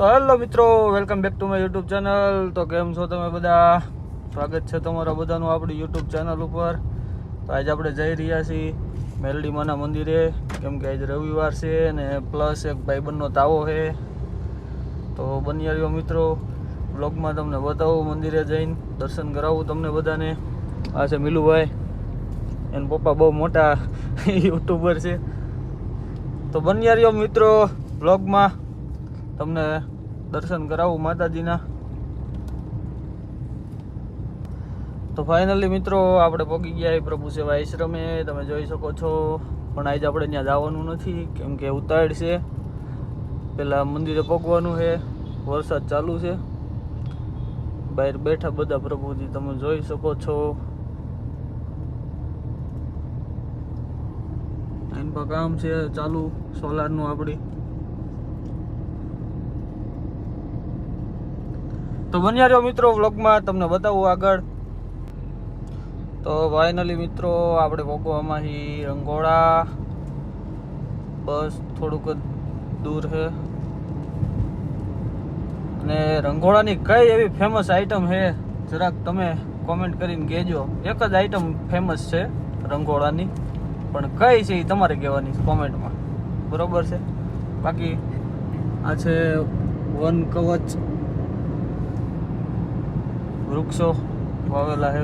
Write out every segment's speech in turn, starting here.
તો હેલો મિત્રો, welcome back to my YouTube channel. તો કેમ છો તમે બધા? સ્વાગત છે તમારા બધાનું આપણી યુટ્યુબ ચેનલ ઉપર. તો આજે આપણે જઈ રહ્યા છીએ મેલડી માના મંદિરે, કેમ કે આજે રવિવાર છે અને પ્લસ એક ભાઈબંધનો તાવો છે. તો બન્યા રહ્યો મિત્રો, બ્લોગમાં તમને બતાવું, મંદિરે જઈને દર્શન કરાવું તમને બધાને. આ છે મિલુભાઈ, એના પપ્પા બહુ મોટા યુટ્યુબર છે. તો બન્યા રહ્યો મિત્રો બ્લોગમાં, તમને દર્શન કરાવું માતાજીના. તો ફાઇનલી મિત્રો આપણે પહોંચી ગયા પ્રભુ સેવા આશ્રમે, તમે જોઈ શકો છો. પણ આજે આપણે ત્યાં જવાનું નથી, કેમ કે ઉતાવળ છે. પેલા મંદિરે પહોંચવાનું છે, વરસાદ ચાલુ છે. બહાર બેઠા બધા પ્રભુજી તમે જોઈ શકો છો. એન પર કામ છે ચાલુ સોલારનું આપણી. તો બન્યા રહ્યો મિત્રો વ્લોગમાં, તમને બતાવું આગળ. તો ફાઇનલી મિત્રો આપણે પહોંચવામાં છીએ રંગોળા, બસ થોડુંક જ દૂર છે. અને રંગોળાની કઈ એવી ફેમસ આઈટમ છે જરાક તમે કોમેન્ટ કરીને કહેજો. એક જ આઈટમ ફેમસ છે રંગોળાની, પણ કઈ છે એ તમારે કહેવાની કોમેન્ટમાં, બરોબર છે? બાકી આ છે વન કવચ, વૃક્ષો વાવેલા છે.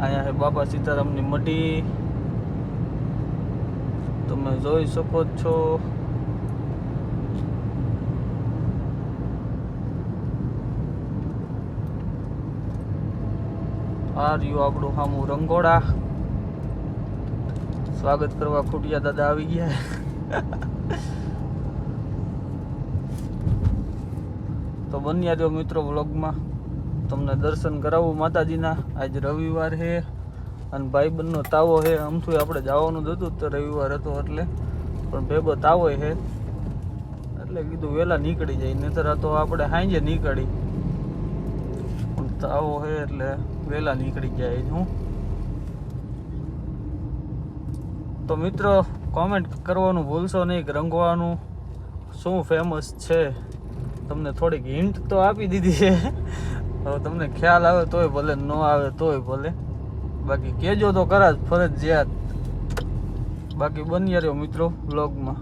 અહીંયા છે બાપા સીતારામની મઢી, તમે જોઈ શકો છો. આ રહ્યું આપણું સામું રંગોળા. સ્વાગત કરવા ખૂટિયા દાદા આવી ગયા. તો બન્યા રહ્યો મિત્રો વ્લોગમાં, તમને દર્શન કરાવું માતાજીના. આજે રવિવાર છે અને ભાઈબંધનો તાવો છે. આમથી આપણે જવાનું જ હતું, તો રવિવાર હતો એટલે, પણ ભેગો તાવો છે એટલે કીધું વહેલા નીકળી જાય, નહીતર તો આપણે સાંજે નીકળી. પણ તાવો છે એટલે વહેલા નીકળી જાય. હું તો મિત્રો કોમેન્ટ કરવાનું ભૂલશો નહીં કે રંગોળાનું શું ફેમસ છે. તમને થોડીક હિન્ટ તો આપી દીધી છે, હવે તમને ખ્યાલ આવે તોય ભલે, ન આવે તોય ભલે. બાકી કહેજો તો ખરા જ ફરજિયાત. બાકી બન્યા રહ્યો મિત્રો બ્લોગમાં.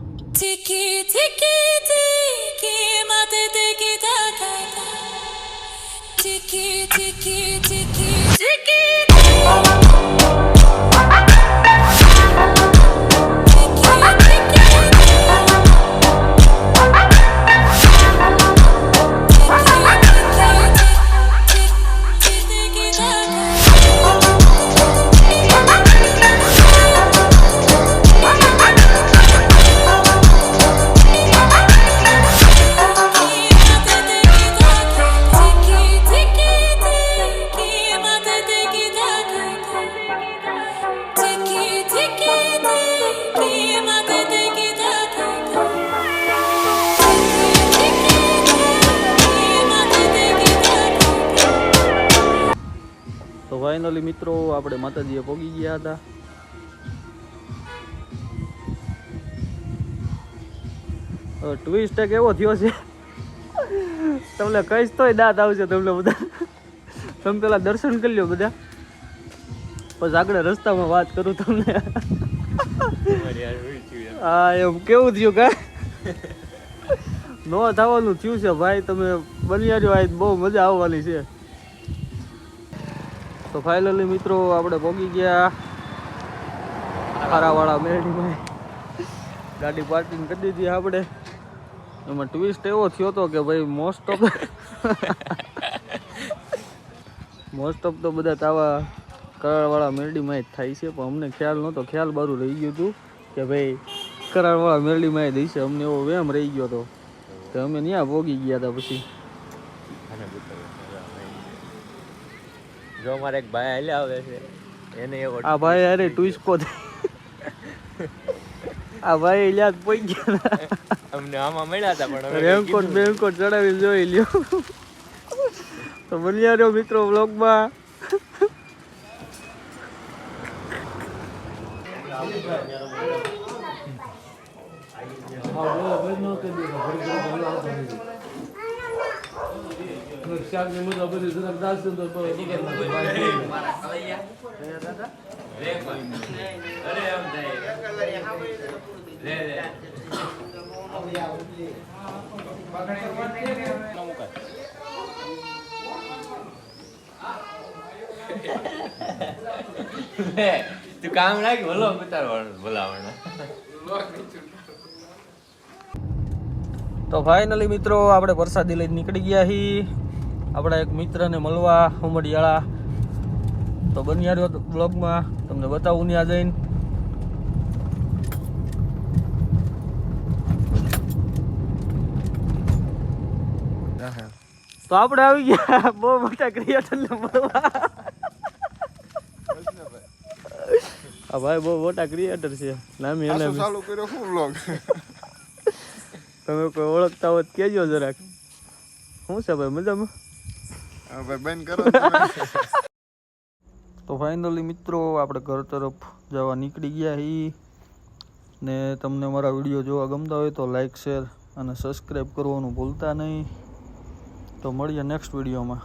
તો ફાઇનલી મિત્રો આપણે માતાજીએ પહોંચી ગયા હતા. ટ્વિસ્ટ એક એવો થયો છે, તમને કહીશ તોય દાંત આવશે તમને બધા. તમે પેલા દર્શન કરી લો બધા, પછી આગળ રસ્તામાં વાત કરું તમને. હા એમ કેવું થયું કા નો થવાનું થયું છે ભાઈ. તમે બન્યા રહ્યો, આજ બહુ મજા આવવાની છે. તો ફાઇનલી મિત્રો આપણે પહોંચી ગયા ખારાવાળા મેરડીમાં. ગાડી પાર્કિંગ કરી દીધી આપણે. એમાં ટ્વિસ્ટ એવો થયો હતો કે ભાઈ મોસ્ટ ઓફ તો બધા તાવા કરાળવાળા મેરડીમાં જ થાય છે, પણ અમને ખ્યાલ નહોતો. ખ્યાલ બારું રહી ગયું હતું કે ભાઈ કરાળવાળા મેરડીમાં જ છે. અમને એવો વેમ રહી ગયો હતો, તો અમે ત્યાં પહોંચી ગયા હતા. પછી જો મારે એક ભાઈ હાલ્યા આવે છે, એને એવો આ ભાઈ અરે ટુઈસ્કો આ ભાઈ યાદ પડી ગયા. અમને આમાં મળ્યા હતા, પણ રેનકોટ બેનકોટ ચડાવી જોઈ લ્યો. તો બન્યા રહ્યો મિત્રો વ્લોગમાં. તું કામ રાખ ભલો બોલાવવાના. તો ફાઇનલી મિત્રો આપણે પ્રસાદી લઈને નીકળી ગયા છીએ આપણા એક મિત્રને મળવા ઉમડિયાળા. તો બન્યા રહ્યો બ્લોગમાં, તમને બતાવું ત્યાં જઈને. તો આપણે આવી ગયા બહુ મોટા ક્રિએટરને મળવા. આ ભાઈ બહુ મોટા ક્રિએટર છે, નામી અનામી. ચાલુ કર્યો શું વ્લોગ? તમે કોઈ ઓળખતા હોત કેજો જરાક. શું છે ભાઈ, મજામાં? હા ભાઈ બંધ કરો. તો ફાઇનલી મિત્રો આપણે ઘર તરફ જવા નીકળી ગયા છીએ. ને તમને મારા વિડીયો જોવા ગમતા હોય તો લાઈક, શેર અને સબસ્ક્રાઈબ કરવાનું ભૂલતા નહીં. તો મળીએ નેક્સ્ટ વિડીયોમાં.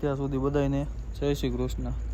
ત્યાં સુધી બધાને જય શ્રી કૃષ્ણ.